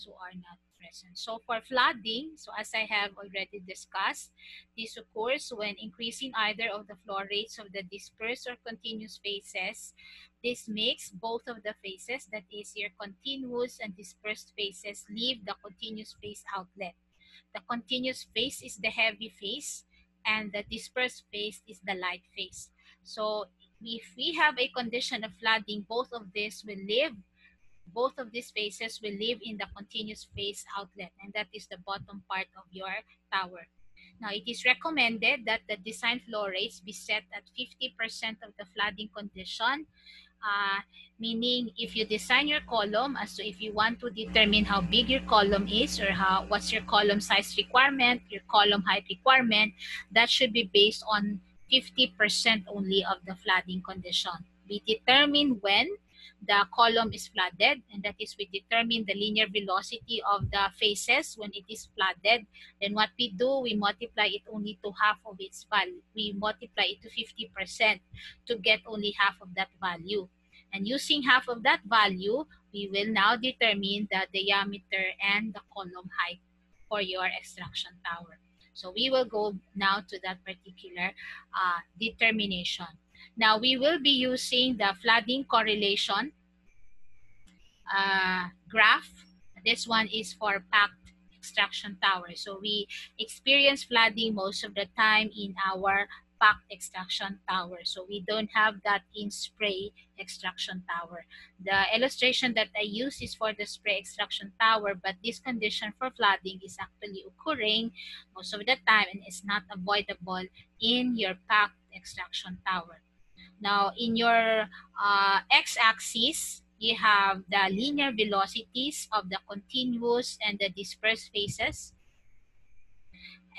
who are not present. So for flooding, so as I have already discussed, this occurs when increasing either of the flow rates of the dispersed or continuous phases. This makes both of the phases, that is your continuous and dispersed phases, leave the continuous phase outlet. The continuous phase is the heavy phase and the dispersed phase is the light phase. So if we have a condition of flooding, both of these phases will live in the continuous phase outlet, and that is the bottom part of your tower. Now, it is recommended that the design flow rates be set at 50% of the flooding condition, uh, meaning if you design your column as to if you want to determine how big your column is or what's your column size requirement, your column height requirement, that should be based on 50% only of the flooding condition. We determine when the column is flooded, and that is we determine the linear velocity of the phases when it is flooded. Then what we do, we multiply it only to half of its value. We multiply it to 50% to get only half of that value. And using half of that value, we will now determine the diameter and the column height for your extraction tower. So we will go now to that particular determination. Now we will be using the flooding correlation graph. This one is for packed extraction tower. So we experience flooding most of the time in our packed extraction tower. So we don't have that in spray extraction tower. The illustration that I use is for the spray extraction tower, but this condition for flooding is actually occurring most of the time and is not avoidable in your packed extraction tower. Now, in your x-axis, you have the linear velocities of the continuous and the dispersed phases.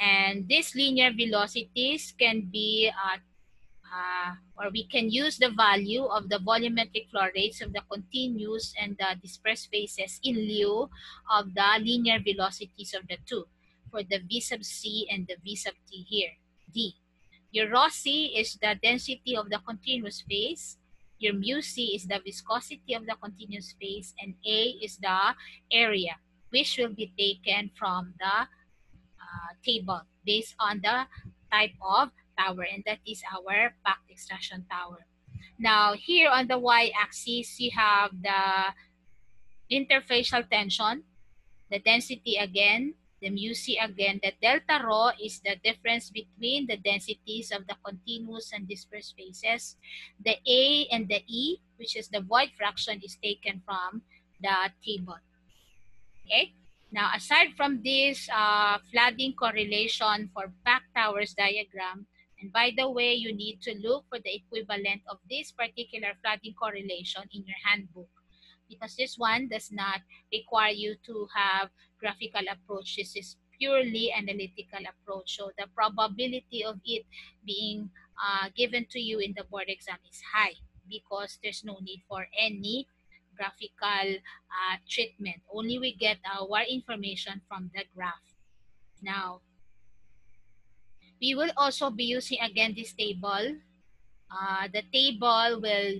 And these linear velocities can be, or we can use the value of the volumetric flow rates of the continuous and the dispersed phases in lieu of the linear velocities of the two for the V sub C and the V sub T here, D. Your rho C is the density of the continuous phase. Your mu C is the viscosity of the continuous phase. And A is the area, which will be taken from the table based on the type of tower. And that is our packed extraction tower. Now, here on the y-axis, you have the interfacial tension, the density again, the mu c again. The delta rho is the difference between the densities of the continuous and dispersed phases. The A and the E, which is the void fraction, is taken from the table. Okay? Now, aside from this flooding correlation for packed towers diagram, and by the way, you need to look for the equivalent of this particular flooding correlation in your handbook, because this one does not require you to have graphical approach. This is purely analytical approach. So the probability of it being given to you in the board exam is high because there's no need for any graphical treatment. Only we get our information from the graph. Now, we will also be using again this table. The table will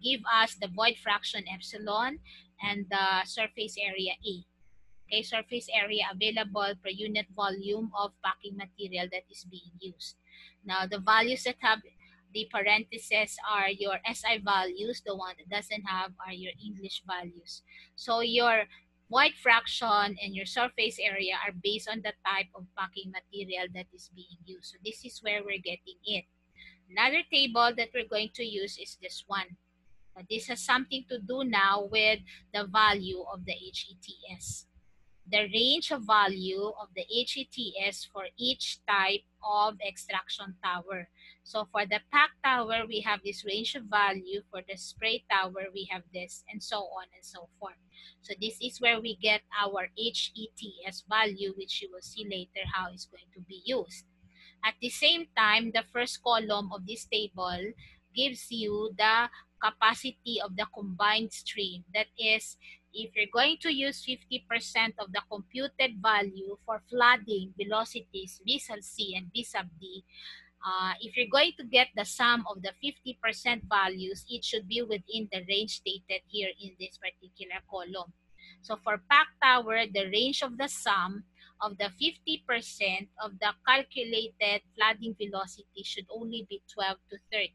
give us the void fraction epsilon and the surface area A. Okay, surface area available per unit volume of packing material that is being used. Now, the values that have the parentheses are your SI values. The one that doesn't have are your English values. So your void fraction and your surface area are based on the type of packing material that is being used. So this is where we're getting it. Another table that we're going to use is this one. This has something to do now with the value of the HETS. The range of value of the HETS for each type of extraction tower. So for the pack tower, we have this range of value. For the spray tower, we have this, and so on and so forth. So this is where we get our HETS value, which you will see later how it's going to be used. At the same time, the first column of this table gives you the capacity of the combined stream. That is, if you're going to use 50% of the computed value for flooding velocities V sub C and V sub D, if you're going to get the sum of the 50% values, it should be within the range stated here in this particular column. So for pack tower, the range of the sum of the 50% of the calculated flooding velocity should only be 12 to 30.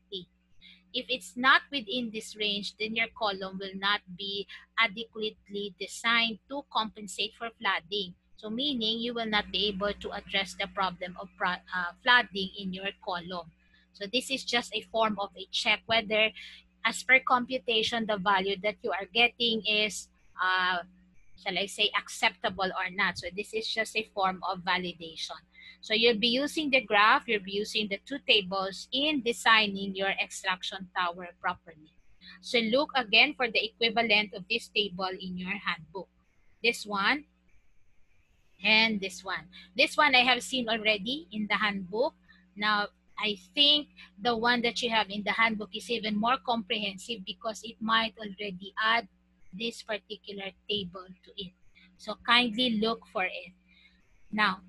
If it's not within this range, then your column will not be adequately designed to compensate for flooding. So meaning you will not be able to address the problem of flooding in your column. So this is just a form of a check whether as per computation the value that you are getting is shall I say acceptable or not. So this is just a form of validation. So you'll be using the graph, you'll be using the two tables in designing your extraction tower properly. So look again for the equivalent of this table in your handbook. This one and this one. This one I have seen already in the handbook. Now, I think the one that you have in the handbook is even more comprehensive because it might already add this particular table to it. So kindly look for it. Now,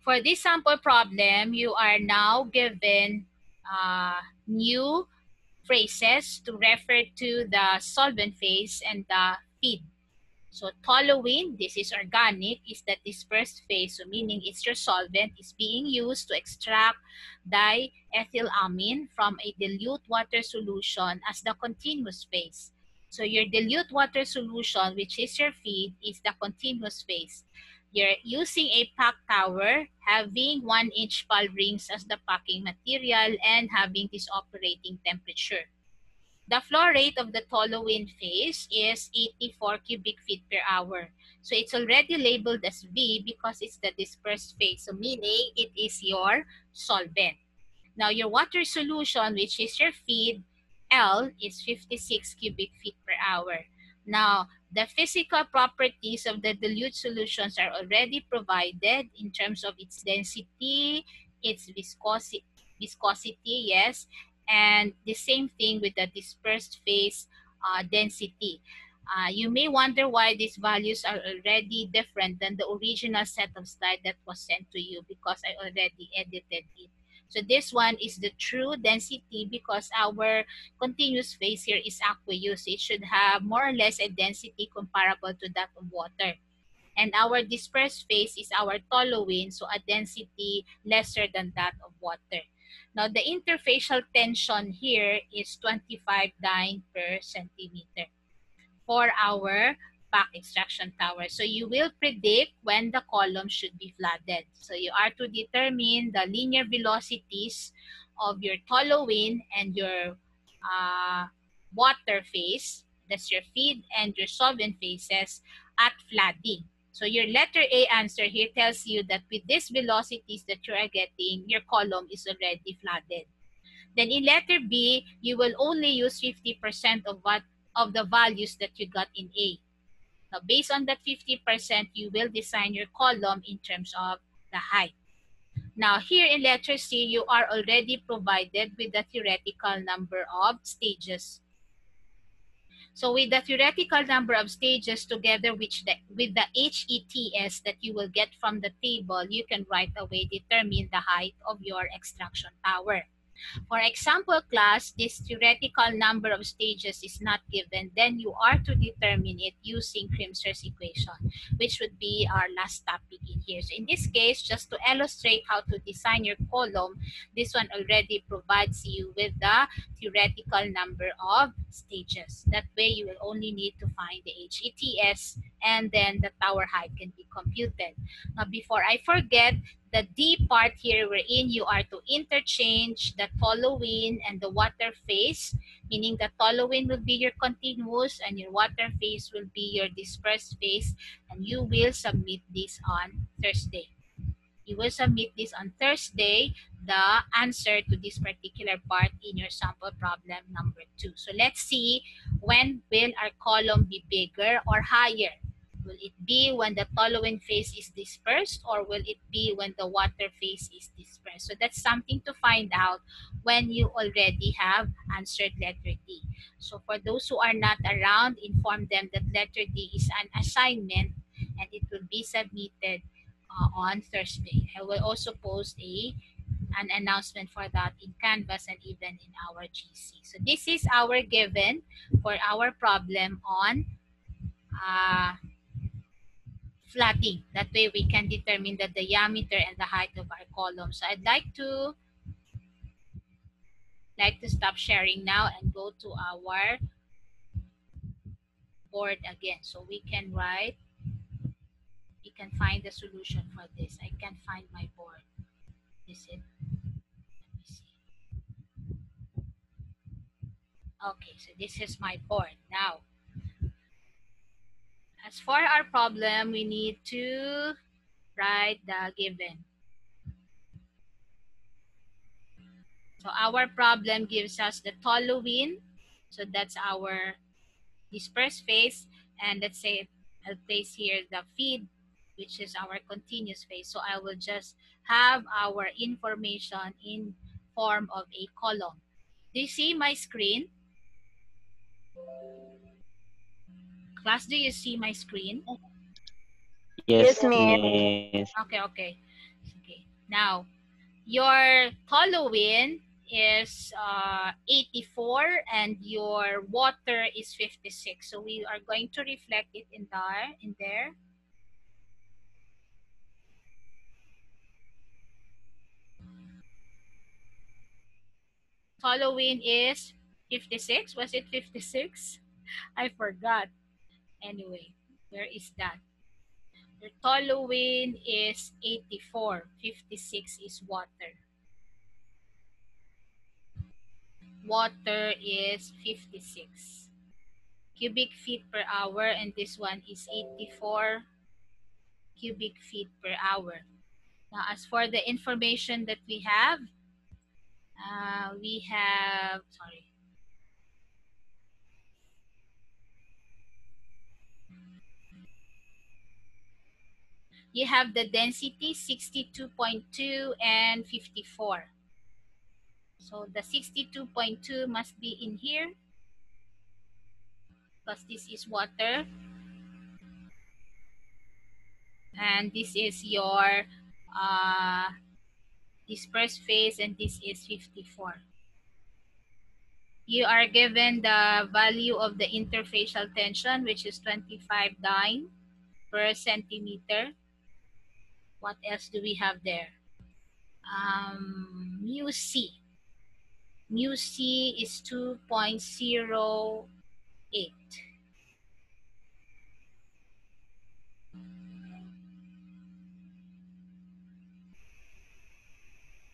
for this sample problem, you are now given new phrases to refer to the solvent phase and the feed. So toluene, this is organic, is the dispersed phase. So meaning it's your solvent is being used to extract diethylamine from a dilute water solution as the continuous phase. So your dilute water solution, which is your feed, is the continuous phase. You're using a pack tower having 1-inch pall rings as the packing material and having this operating temperature. The flow rate of the toluene phase is 84 cubic feet per hour. So it's already labeled as V because it's the dispersed phase. So meaning it is your solvent. Now your water solution, which is your feed, L, is 56 cubic feet per hour. Now, the physical properties of the dilute solutions are already provided in terms of its density, its viscosity, yes, and the same thing with the dispersed phase density. You may wonder why these values are already different than the original set of slide that was sent to you because I already edited it. So this one is the true density because our continuous phase here is aqueous. It should have more or less a density comparable to that of water. And our dispersed phase is our toluene, so a density lesser than that of water. Now, the interfacial tension here is 25 dyne per centimeter for our pack extraction tower. So you will predict when the column should be flooded. So you are to determine the linear velocities of your toluene and your water phase, that's your feed, and your solvent phases at flooding. So your letter A answer here tells you that with these velocities that you are getting, your column is already flooded. Then in letter B, you will only use 50% of the values that you got in A. Now, based on that 50%, you will design your column in terms of the height. Now, here in letter C, you are already provided with the theoretical number of stages. So with the theoretical number of stages together with the HETS that you will get from the table, you can right away determine the height of your extraction tower. For example, class, this theoretical number of stages is not given, then you are to determine it using Krimsker's equation, which would be our last topic in here. So in this case, just to illustrate how to design your column, this one already provides you with the theoretical number of stages. That way, you will only need to find the HETS and then the tower height can be computed. Now, before I forget, the D part here wherein you are to interchange the toluene and the water phase, meaning the toluene will be your continuous and your water phase will be your dispersed phase, and you will submit this on Thursday. You will submit this on Thursday, the answer to this particular part in your sample problem number 2. So let's see, when will our column be bigger or higher? Will it be when the toluene phase is dispersed or will it be when the water phase is dispersed? So that's something to find out when you already have answered letter D. So for those who are not around, inform them that letter D is an assignment and it will be submitted on Thursday. I will also post an announcement for that in Canvas and even in our GC. So this is our given for our problem on flooding. That way we can determine the diameter and the height of our column. So I'd like to stop sharing now and go to our board again. So we can find the solution for this. I can find my board. Is it? Let me see. Okay, so this is my board. Now, as for our problem, we need to write the given. So our problem gives us the toluene. So that's our dispersed phase. And let's say I'll place here the feed, which is our continuous phase. So I will just have our information in form of a column. Do you see my screen? Class, do you see my screen? Yes, Yes, Miss. Miss. Okay, okay. Okay. Now, your toluene is 84 and your water is 56. So we are going to reflect it in there. Toluene is 56. Was it 56? I forgot. Anyway, where is that? Your toluene is 84. 56 is water. Water is 56 cubic feet per hour, and this one is 84 cubic feet per hour. Now, as for the information that sorry, you have the density 62.2 and 54. So the 62.2 must be in here because this is water and this is your uh, dispersed phase and this is 54. You are given the value of the interfacial tension, which is 25 dyne per centimeter. What else do we have there? Mu C. Mu C is 2.08.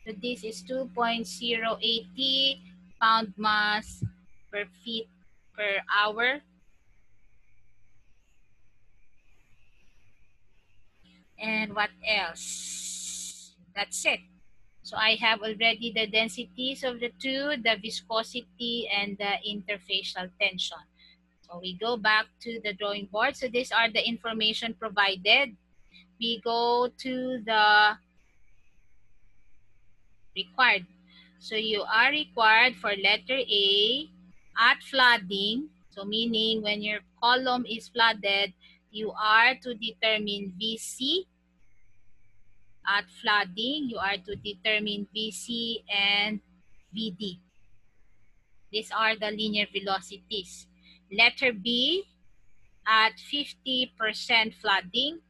So this is 2.080 pound mass per feet per hour. And what else? That's it. So I have already the densities of the two, the viscosity, and the interfacial tension. So we go back to the drawing board. So these are the information provided. We go to the required. So you are required for letter A at flooding. So meaning when your column is flooded, you are to determine VC. At flooding, you are to determine VC and VD. These are the linear velocities. Letter B, at 50% flooding,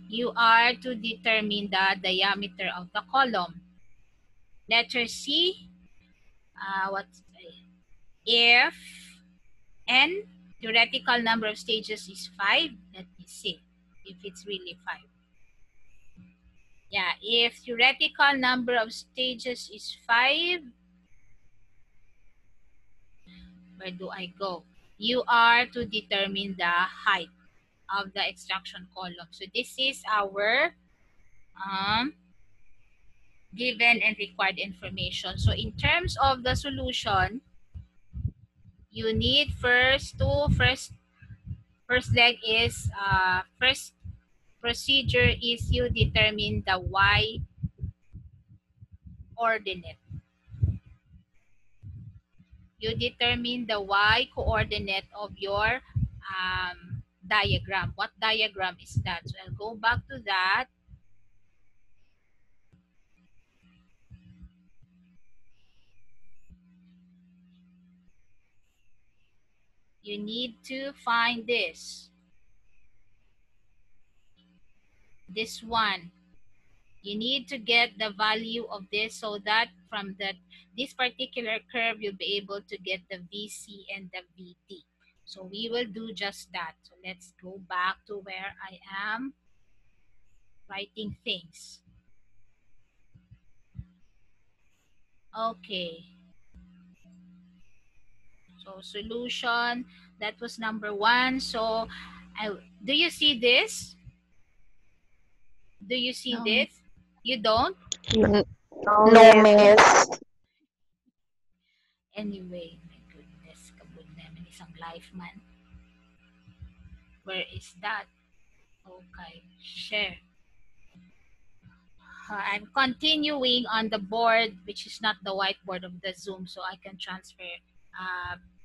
you are to determine the diameter of the column. Letter C, if n, theoretical number of stages is 5, let me see if it's really 5. Yeah, if theoretical number of stages is 5, where do I go? You are to determine the height of the extraction column. So this is our given and required information. So in terms of the solution, you need first leg is first procedure is you determine the y coordinate. You determine the y coordinate of your diagram. What diagram is that? So I'll go back to that. You need to find this. This one. You need to get the value of this so that from this particular curve, you'll be able to get the VC and the VT. So we will do just that. So let's go back to where I am writing things. Okay. So solution, that was number 1. So do you see this? Do you see this? You don't? No, miss. Anyway, my goodness, kabud namin isang life man. Where is that? Okay, share. I'm continuing on the board, which is not the whiteboard of the Zoom, so I can transfer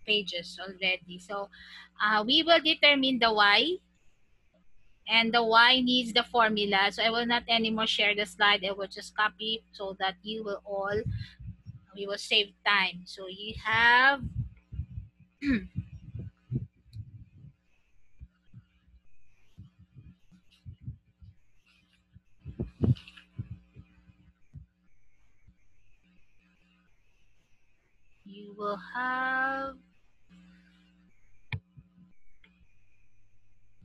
pages already. So we will determine the Y, and the Y needs the formula. So I will not anymore share the slide. I will just copy so that we will save time. So you have you will have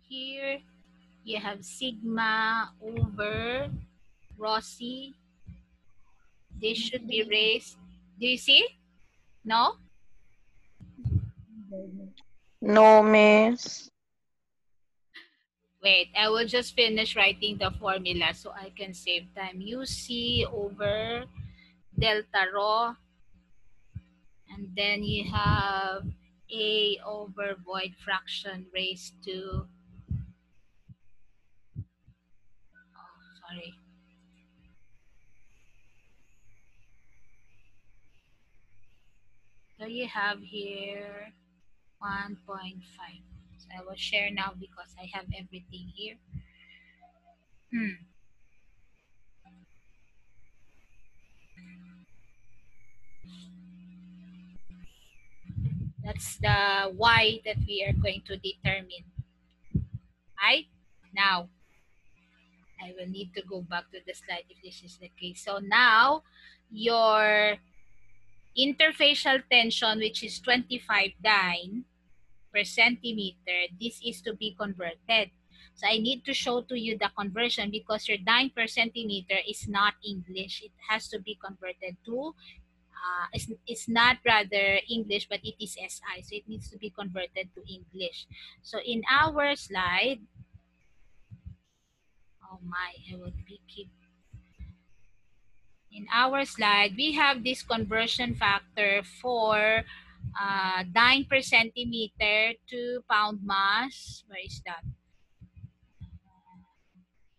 here, you have sigma over Rossi. This should be raised. Do you see? No? No, miss. Wait, I will just finish writing the formula so I can save time. UC over delta rho, and then you have A over void fraction raised to, oh, sorry. So you have here 1.5. So I will share now because I have everything here. That's the Y that we are going to determine. Right? Now, I will need to go back to the slide if this is the case. So now, your interfacial tension, which is 25 dyne per centimeter, this is to be converted. So I need to show to you the conversion because your dyne per centimeter is not English. It has to be converted to, it's not rather English, but it is SI. So it needs to be converted to English. So in our slide, oh my, I will keep. In our slide, we have this conversion factor for dyne per centimeter to pound mass. Where is that?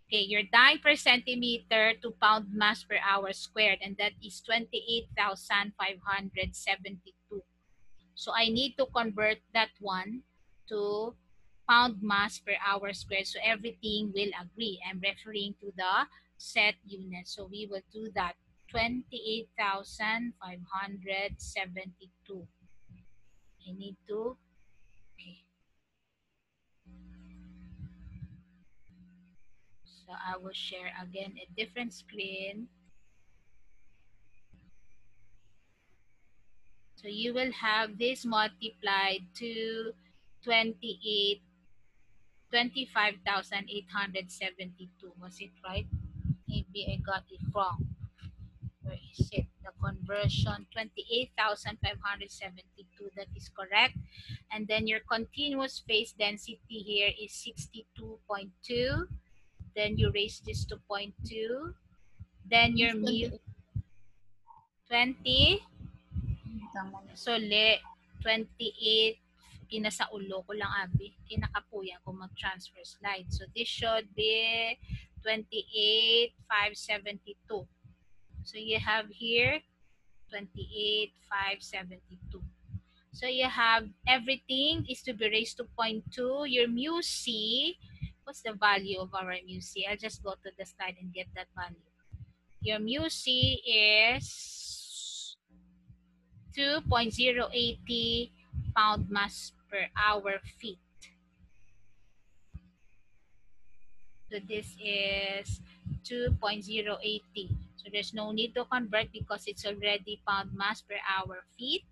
Okay, your dyne per centimeter to pound mass per hour squared, and that is 28,572. So I need to convert that one to pound mass per hour squared. So everything will agree. I'm referring to the set unit. So we will do that. 28,572. I need to, okay. So I will share again a different screen. So you will have this multiplied to 25,872. Was it right? Maybe I got it wrong. Where is it? The conversion, 28,572. That is correct. And then your continuous phase density here is 62.2. Then you raise this to 0.2. Then your mu 20. So, 28. Kinasa ulo ko lang, abi. Kinakapuyan ko mag-transfer slide. So, this should be 28,572. So, you have here 28,572. So, you have everything is to be raised to 0.2. Your mu C, what's the value of our mu C? I'll just go to the slide and get that value. Your mu C is 2.080 pound mass per hour feet. So this is 2.080. So there's no need to convert because it's already pound mass per hour feet.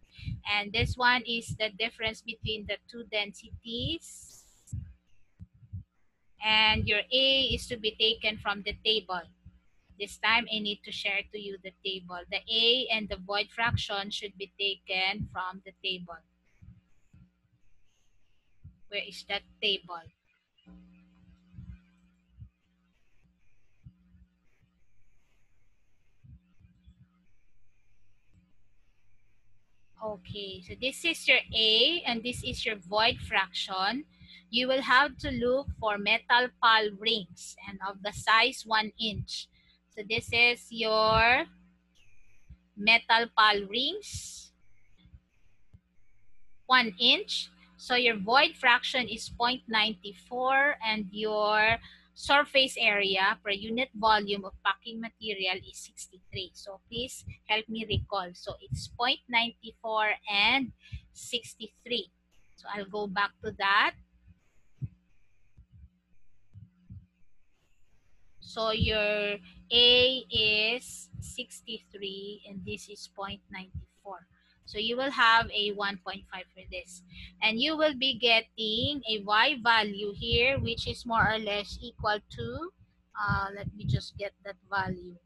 And this one is the difference between the two densities. And your A is to be taken from the table. This time I need to share to you the table. The A and the void fraction should be taken from the table. Where is that table? Okay, so this is your A and this is your void fraction. You will have to look for metal pal rings and of the size 1 inch. So this is your metal pal rings, 1 inch. So your void fraction is 0.94 and your surface area per unit volume of packing material is 63. So please help me recall. So it's 0.94 and 63. So I'll go back to that. So your A is 63 and this is 0.94. So you will have a 1.5 for this. And you will be getting a Y value here, which is more or less equal to, let me just get that value.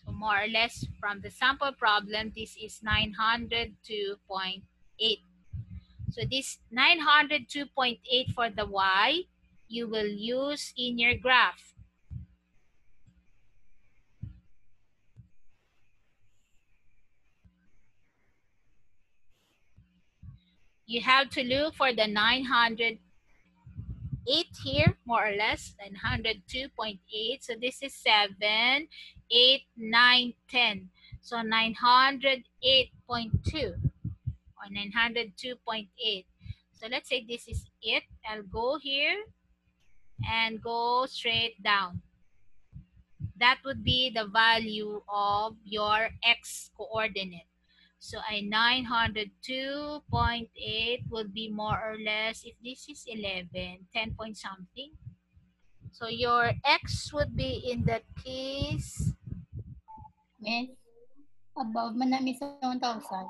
So more or less from the sample problem, this is 902.8. So this 902.8 for the Y, you will use in your graph. You have to look for the 908 here, more or less, 902.8. So this is 7, 8, 9, 10. So 908.2 or 902.8. So let's say this is it. I'll go here and go straight down. That would be the value of your x coordinate. So a 902.8 would be more or less, if this is 11, 10 point something. So your x would be in that case. Miss, above man namin sa 1,000.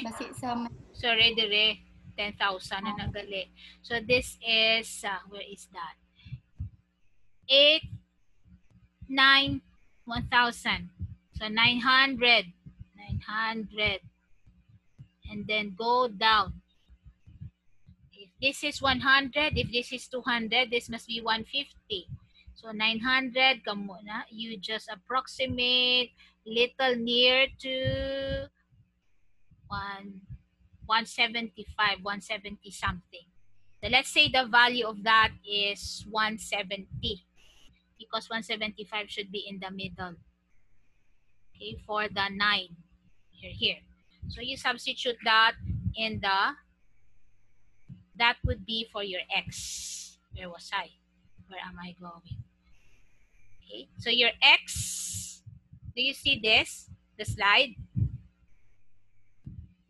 Basi sa sorry, dire 10,000 na nagali. So this is, where is that? 8, 9, 1,000. So 900. And then go down. If this is 100, if this is 200, this must be 150. So 900, come muna, you just approximate little near to 175, 170 something. So let's say the value of that is 170 because 175 should be in the middle. Okay, for the 9 here. So you substitute that in the, that would be for your x. Where was I? Where am I going? Okay, so your x, do you see this? The slide?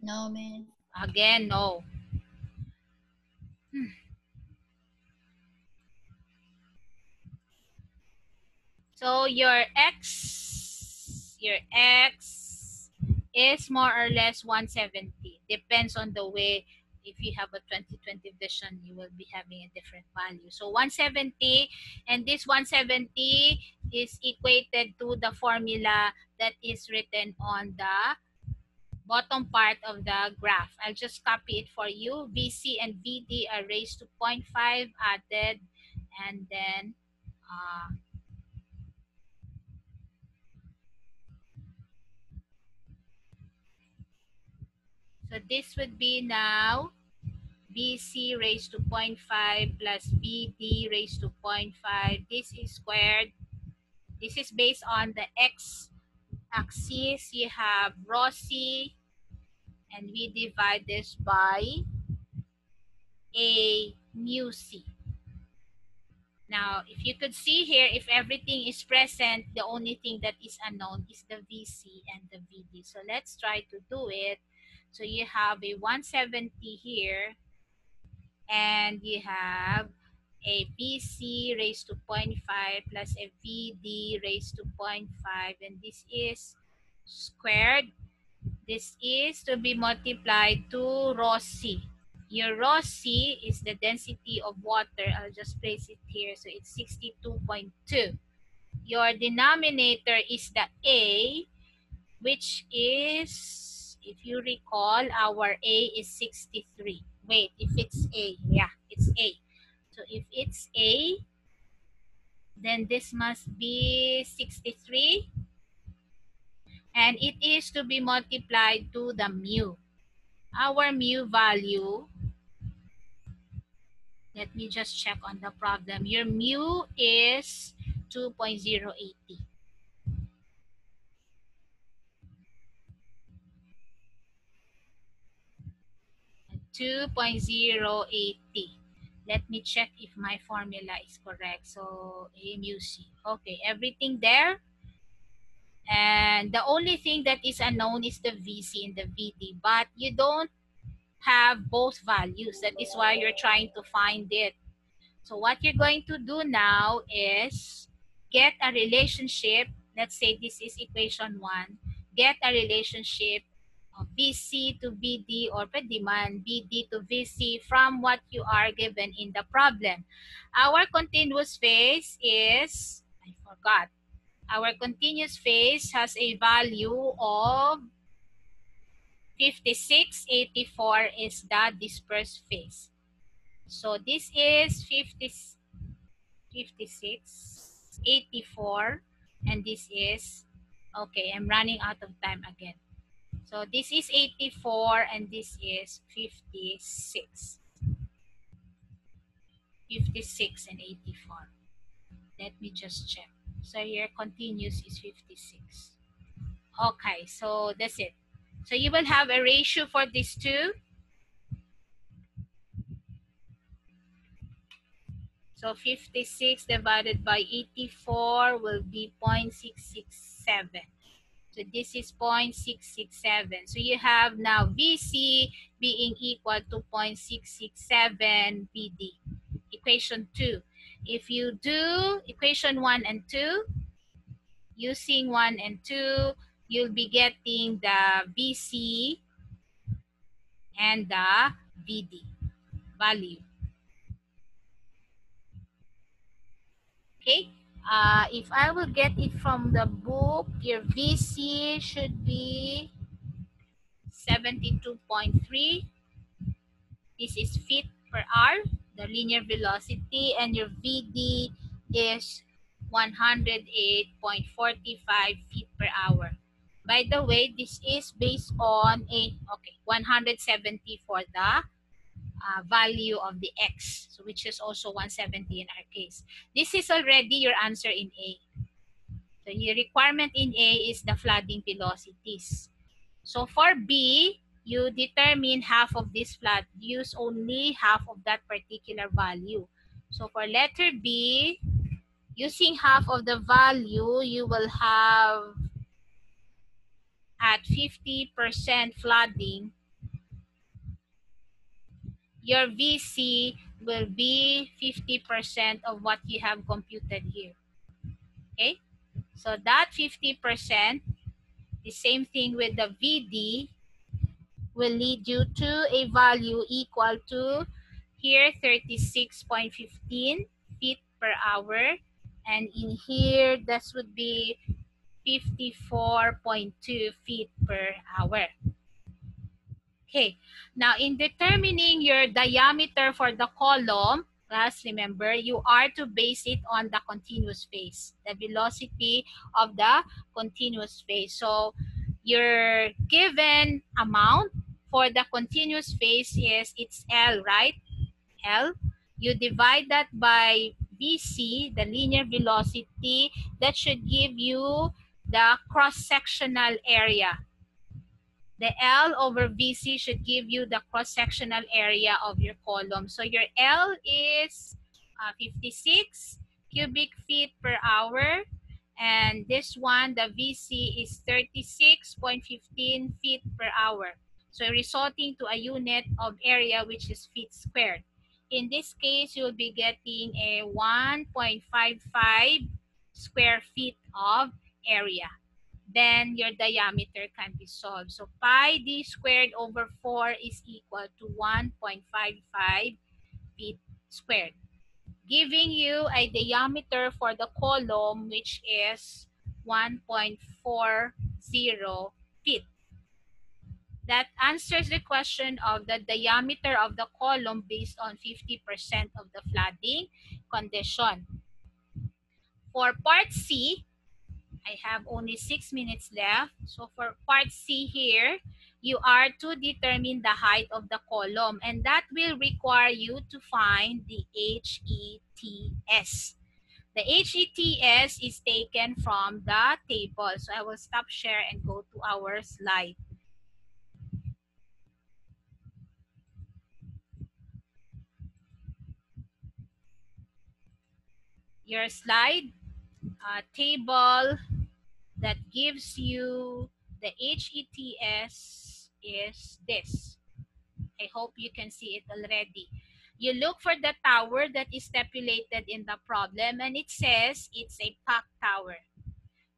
No, miss. Again, no. So your x is more or less 170. Depends on the way. If you have a 20/20 vision, you will be having a different value. So 170, and this 170 is equated to the formula that is written on the bottom part of the graph. I'll just copy it for you. VC and VD are raised to 0.5 added, and then so this would be now BC raised to 0.5 plus BD raised to 0.5. This is squared. This is based on the x-axis. You have rho C, and we divide this by A mu C. Now, if you could see here, if everything is present, the only thing that is unknown is the VC and the VD. So let's try to do it. So you have a 170 here, and you have a VC raised to 0.5 plus a VD raised to 0.5, and this is squared. This is to be multiplied to rho C. Your rho C is the density of water. I'll just place it here. So it's 62.2. Your denominator is the A, which is, if you recall, our A is 63. Wait, if it's A, yeah, it's A. So if it's A, then this must be 63, and it is to be multiplied to the mu. Our mu value, let me just check on the problem. Your mu is 2.080. 2.080. Let me check if my formula is correct. So A mu C. Okay, everything there. And the only thing that is unknown is the VC and the VD. But you don't have both values. That is why you're trying to find it. So what you're going to do now is get a relationship. Let's say this is equation 1. Get a relationship of VC to VD, or pwede man VD to VC from what you are given in the problem. Our continuous phase is, I forgot. Our continuous phase has a value of 5684 is the dispersed phase. So this is 5684, and this is, okay, I'm running out of time again. So this is 84 and this is 56. 56 and 84. Let me just check. So your continuous is 56. Okay, so that's it. So you will have a ratio for these two. So 56 divided by 84 will be 0.667. So this is 0.667. So you have now VC being equal to 0.667 VD. Equation 2. If you do equation 1 and 2, using 1 and 2, you'll be getting the VC and the VD value. Okay, if I will get it from the book, your VC should be 72.3. This is feet per hour, the linear velocity, and your VD is 108.45 feet per hour. By the way, this is based on a, okay, 170 for the value of the X, so which is also 170 in our case. This is already your answer in A. So your requirement in A is the flooding velocities. So for B, you determine half of this flood. Use only half of that particular value. So for letter B, using half of the value, you will have at 50% flooding, your VC will be 50% of what you have computed here. Okay? So that 50%, the same thing with the VD, will lead you to a value equal to here 36.15 feet per hour. And in here, this would be 54.2 feet per hour. Okay, now in determining your diameter for the column, class, remember, you are to base it on the continuous phase, the velocity of the continuous phase. So your given amount for the continuous phase is, it's L, right? L. You divide that by VC, the linear velocity, that should give you the cross-sectional area. The L over VC should give you the cross-sectional area of your column. So your L is 56 cubic feet per hour. And this one, the VC is 36.15 feet per hour. So resulting to a unit of area which is feet squared. In this case, you'll be getting a 1.55 square feet of area. Then your diameter can be solved. So pi d squared over 4 is equal to 1.55 feet squared, giving you a diameter for the column which is 1.40 feet. That answers the question of the diameter of the column based on 50% of the flooding condition. For part C, I have only 6 minutes left. So for part C here, you are to determine the height of the column, and that will require you to find the HETS. The HETS is taken from the table. So I will stop share and go to our slide. Your slide table that gives you the HETS is this. I hope you can see it already. You look for the tower that is stipulated in the problem, and it says it's a pack tower.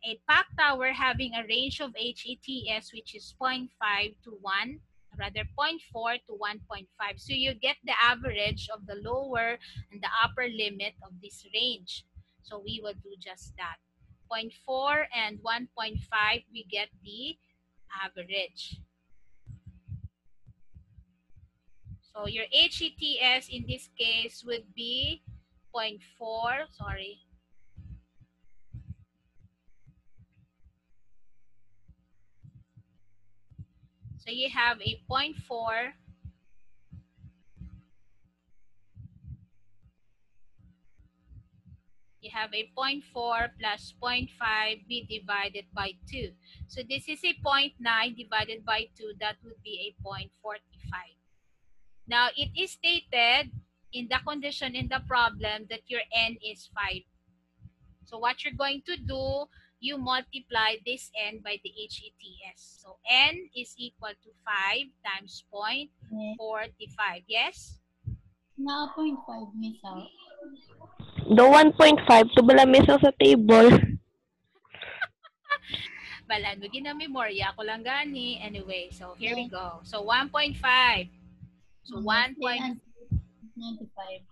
A pack tower having a range of HETS which is 0.5 to 1, rather 0.4 to 1.5. So you get the average of the lower and the upper limit of this range. So we will do just that. 0.4 and 1.5, we get the average. So your HETS in this case would be 0.4, sorry. So you have a 0.4 you have a 0.4 plus 0.5 be divided by 2. So this is a 0.9 divided by 2. That would be a 0.45. Now, it is stated in the condition in the problem that your n is 5. So what you're going to do, you multiply this n by the HETS. So n is equal to 5 times 0.45. Yes? Na 0.5, Miss. The 1.5 to bala miss sa table. Balaan mo ginamemorya ko lang gani. Anyway, so here we Yes. go. So 1.5. So 1.95. 95.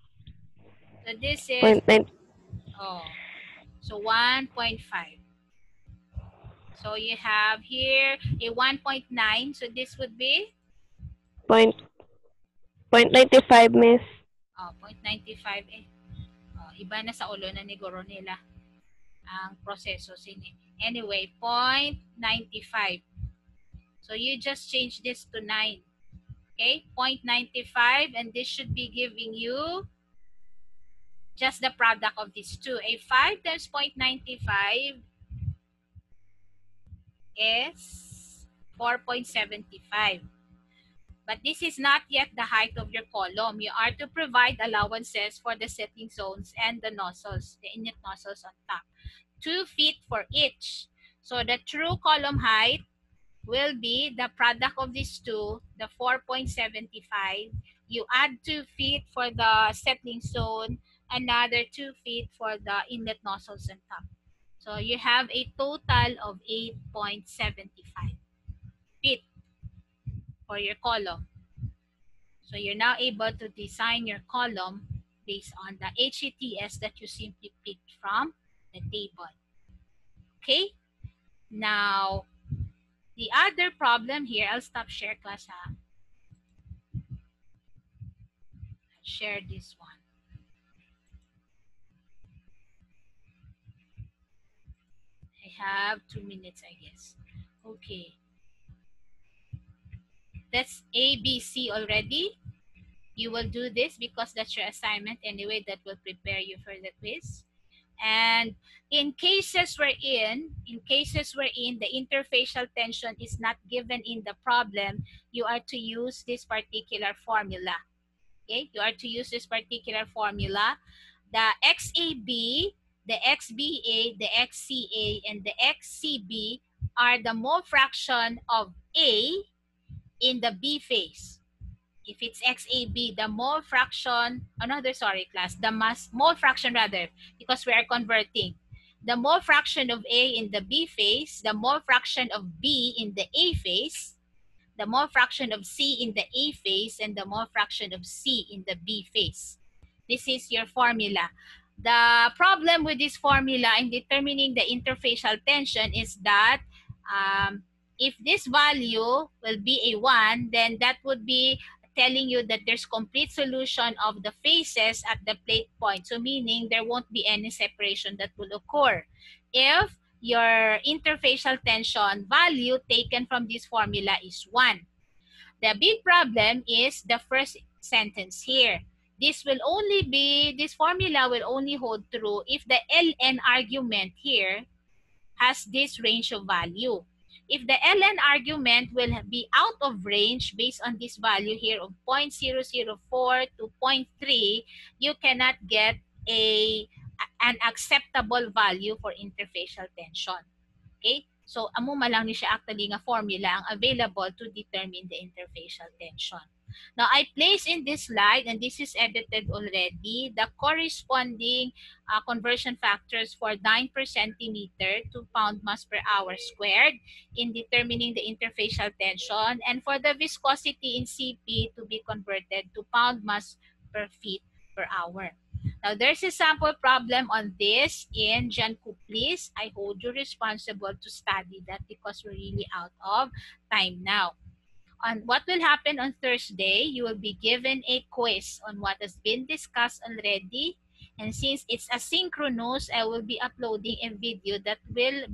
So this is 0.9. So 1.5. So you have here a 1.9. So this would be 0.95 miss. 0.95 eh. Iba na sa ulo na ni Goronela ang proseso sini. Anyway, 0.95. So you just change this to 9. Okay, 0.95, and this should be giving you just the product of these two. A 5 times 0.95 is 4.75. But this is not yet the height of your column. You are to provide allowances for the settling zones and the nozzles, the inlet nozzles on top. 2 feet for each. So the true column height will be the product of these two, the 4.75. You add 2 feet for the settling zone, another 2 feet for the inlet nozzles on top. So you have a total of 8.75 feet for your column. So you're now able to design your column based on the HETS that you simply picked from the table. Okay? Now, the other problem here, I'll stop share class. I'll share this one. I have 2 minutes, I guess. Okay. That's ABC already. You will do this because that's your assignment anyway that will prepare you for the quiz. And in cases wherein the interfacial tension is not given in the problem, you are to use this particular formula. Okay, you are to use this particular formula. The XAB, the XBA, the XCA, and the XCB are the mole fraction of A in the B phase. If it's XAB, the mole fraction, another sorry class, the mass mole fraction rather, because we are converting. The mole fraction of A in the B phase, the mole fraction of B in the A phase, the mole fraction of C in the A phase, and the mole fraction of C in the B phase. This is your formula. The problem with this formula in determining the interfacial tension is that if this value will be a 1, then that would be telling you that there's complete solution of the phases at the plate point. So meaning there won't be any separation that will occur. If your interfacial tension value taken from this formula is 1. The big problem is the first sentence here. This formula will only hold true if the ln argument here has this range of value. If the ln argument will be out of range based on this value here of 0.004 to 0.3, you cannot get an acceptable value for interfacial tension. Okay? So, amo malang ni siya actually nga formula ang available to determine the interfacial tension. Now, I place in this slide, and this is edited already, the corresponding conversion factors for dyne per centimeter to pound mass per hour squared in determining the interfacial tension, and for the viscosity in CP to be converted to pound mass per feet per hour. Now, there's a sample problem on this in Jan Kuplis. I hold you responsible to study that because we're really out of time now. On what will happen on Thursday, you will be given a quiz on what has been discussed already. And since it's asynchronous, I will be uploading a video that will